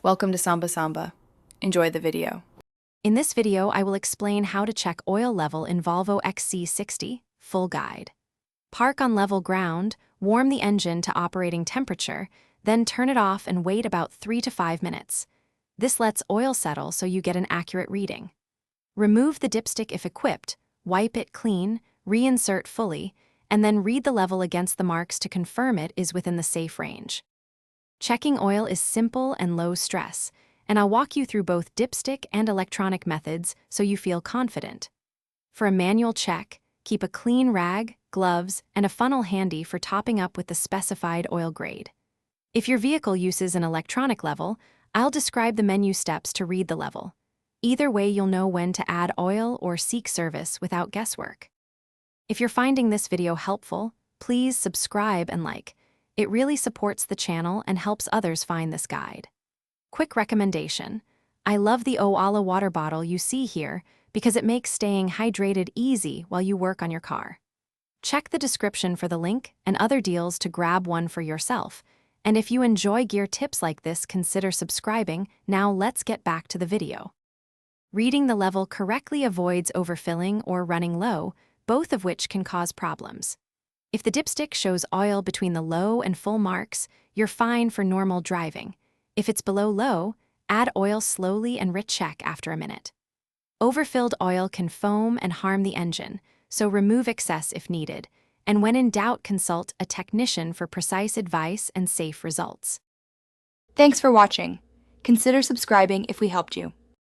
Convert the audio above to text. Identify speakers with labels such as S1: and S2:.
S1: Welcome to Samba Samba. Enjoy the video.
S2: In this video, I will explain how to check oil level in Volvo XC60, full guide. Park on level ground, warm the engine to operating temperature, then turn it off and wait about 3 to 5 minutes. This lets oil settle so you get an accurate reading. Remove the dipstick if equipped, wipe it clean, reinsert fully, and then read the level against the marks to confirm it is within the safe range. Checking oil is simple and low stress, and I'll walk you through both dipstick and electronic methods so you feel confident. For a manual check, keep a clean rag, gloves, and a funnel handy for topping up with the specified oil grade. If your vehicle uses an electronic level, I'll describe the menu steps to read the level. Either way, you'll know when to add oil or seek service without guesswork. If you're finding this video helpful, please subscribe and like. It really supports the channel and helps others find this guide. Quick recommendation: I love the Oala water bottle you see here because it makes staying hydrated easy while you work on your car. Check the description for the link and other deals to grab one for yourself. And if you enjoy gear tips like this, consider subscribing. Now let's get back to the video. Reading the level correctly avoids overfilling or running low, both of which can cause problems. If the dipstick shows oil between the low and full marks, you're fine for normal driving. If it's below low, add oil slowly and recheck after a minute. Overfilled oil can foam and harm the engine, so remove excess if needed. And when in doubt, consult a technician for precise advice and safe results.
S3: Thanks for watching. Consider subscribing if we helped you.